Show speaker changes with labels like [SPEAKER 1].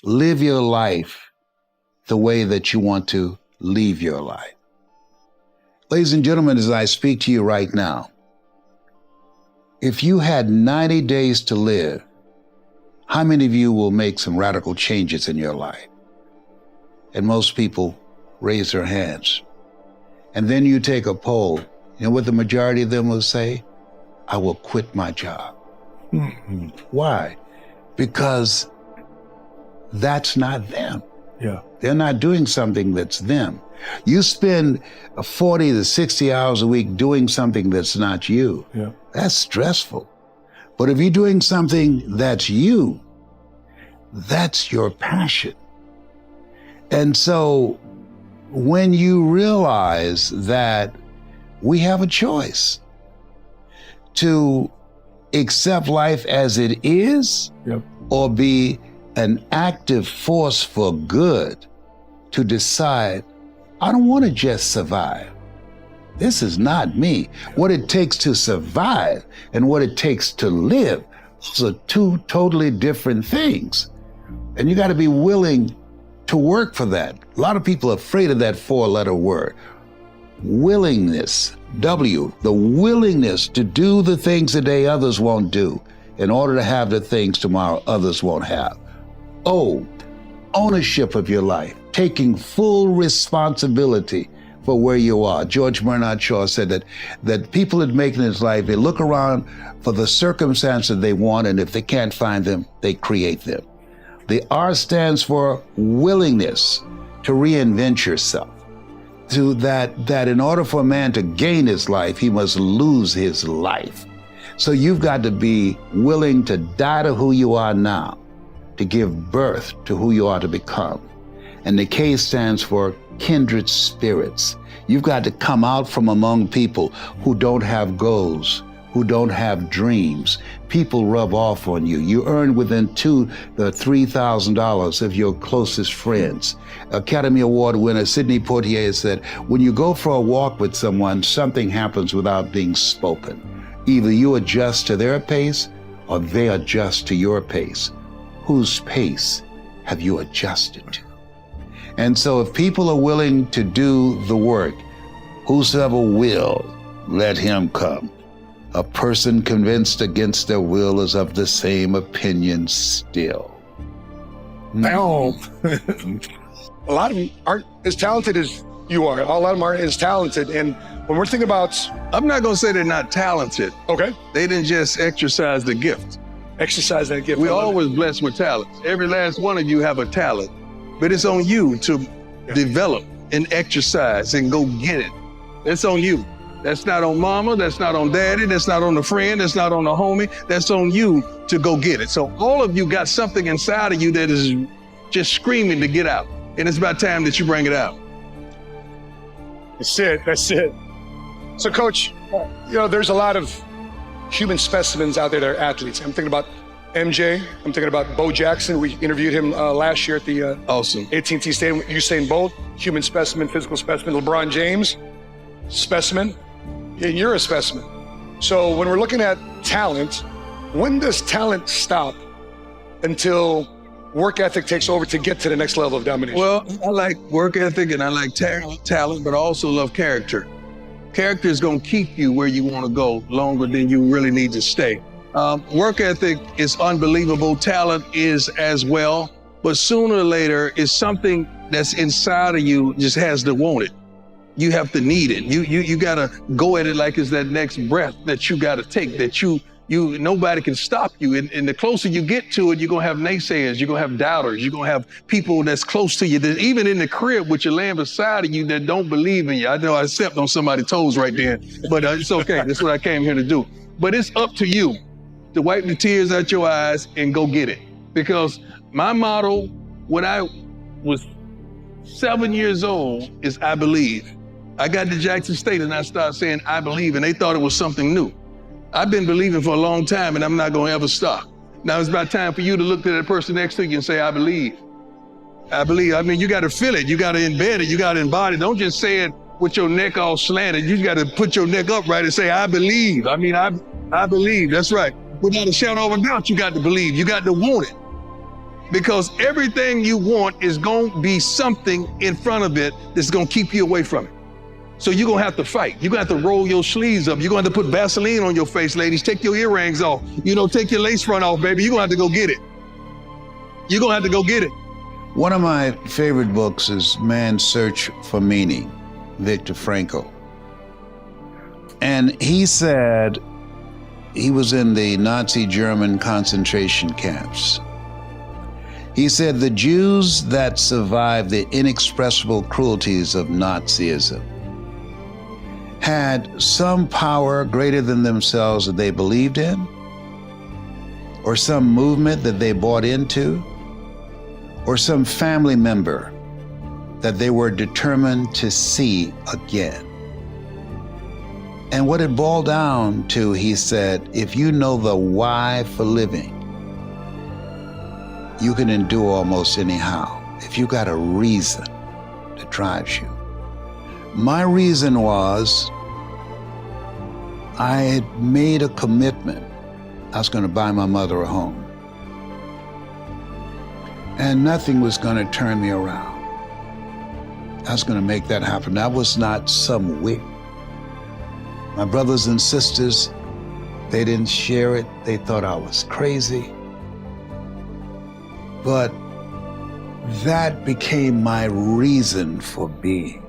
[SPEAKER 1] live your life the way that you want to leave your life. Ladies and gentlemen, as I speak to you right now, if you had 90 days to live, how many of you will make some radical changes in your life? And most people raise their hands. And then you take a poll, you know what the majority of them will say? I will quit my job. Mm-hmm. Why? Because that's not them.
[SPEAKER 2] Yeah.
[SPEAKER 1] They're not doing something that's them. You spend 40 to 60 hours a week doing something that's not you.
[SPEAKER 2] Yeah.
[SPEAKER 1] That's stressful. But if you're doing something that's you, that's your passion. And so when you realize that we have a choice to accept life as it is,
[SPEAKER 2] yep,
[SPEAKER 1] or be an active force for good, to decide, I don't want to just survive. This is not me. What it takes to survive and what it takes to live, those are two totally different things. And you got to be willing to work for that. A lot of people are afraid of that 4-letter word. Willingness, W, the willingness to do the things today others won't do in order to have the things tomorrow others won't have. O, ownership of your life, taking full responsibility for where you are. George Bernard Shaw said that people that make it in his life, they look around for the circumstances they want, and if they can't find them, they create them. The R stands for willingness to reinvent yourself. To that in order for a man to gain his life, he must lose his life. So you've got to be willing to die to who you are now, to give birth to who you are to become. And the K stands for kindred spirits. You've got to come out from among people who don't have goals, who don't have dreams. People rub off on you. You earn within $2,000 to $3,000 of your closest friends. Academy Award winner Sidney Poitier said, when you go for a walk with someone, something happens without being spoken. Either you adjust to their pace or they adjust to your pace. Whose pace have you adjusted to? And so if people are willing to do the work, whosoever will, let him come. A person convinced against their will is of the same opinion still.
[SPEAKER 2] Now,
[SPEAKER 3] a lot of them aren't as talented as you are. A lot of them aren't as talented. And when we're thinking about...
[SPEAKER 4] I'm not going to say they're not talented.
[SPEAKER 3] Okay.
[SPEAKER 4] They didn't just exercise the gift.
[SPEAKER 3] Exercise that gift.
[SPEAKER 4] We're always blessed with talents. Every last one of you have a talent. But it's on you to develop and exercise and go get it. It's on you. That's not on mama, that's not on daddy, that's not on the friend, that's not on the homie. That's on you to go get it. So all of you got something inside of you that is just screaming to get out. And it's about time that you bring it out.
[SPEAKER 3] That's it, that's it. So Coach, you know, there's a lot of human specimens out there that are athletes. I'm thinking about MJ, I'm thinking about Bo Jackson. We interviewed him last year at the
[SPEAKER 4] awesome
[SPEAKER 3] AT&T Stadium. Usain Bolt, human specimen, physical specimen. LeBron James, specimen. And you're a specimen. So when we're looking at talent, when does talent stop until work ethic takes over to get to the next level of domination?
[SPEAKER 4] Well, I like work ethic and I like talent, but I also love character. Character is going to keep you where you want to go longer than you really need to stay. Work ethic is unbelievable. Talent is as well. But sooner or later, it's something that's inside of you just has to want it. You have to need it. You got to go at it like it's that next breath that you got to take, that nobody can stop you. And the closer you get to it, you're going to have naysayers, you're going to have doubters, you're going to have people that's close to you, that even in the crib with your laying beside of you that don't believe in you. I know I stepped on somebody's toes right there, but it's okay. That's what I came here to do. But it's up to you to wipe the tears out your eyes and go get it. Because my motto when I was 7 years old is I believe. I got to Jackson State and I started saying I believe, and they thought it was something new. I've been believing for a long time and I'm not going to ever stop. Now it's about time for you to look to that person next to you and say, I believe. I believe. I mean, you got to feel it. You got to embed it. You got to embody it. Don't just say it with your neck all slanted. You got to put your neck upright and say, I believe. I mean, I believe. That's right. Without a shadow of a doubt, you got to believe. You got to want it. because everything you want is going to be something in front of it that's going to keep you away from it. So you're going to have to fight. You're going to have to roll your sleeves up. You're going to have to put Vaseline on your face, ladies. Take your earrings off. Take your lace front off, baby. You're going to have to go get it. You're going to have to go get it.
[SPEAKER 1] One of my favorite books is Man's Search for Meaning, Viktor Frankl. And he said he was in the Nazi German concentration camps. He said the Jews that survived the inexpressible cruelties of Nazism had some power greater than themselves that they believed in, or some movement that they bought into, or some family member that they were determined to see again. And what it boiled down to, he said, if you know the why for living, you can endure almost anyhow. If you got a reason that drives you. My reason was I had made a commitment. I was going to buy my mother a home. And nothing was going to turn me around. I was going to make that happen. That was not some whim. My brothers and sisters, they didn't share it. They thought I was crazy. But that became my reason for being.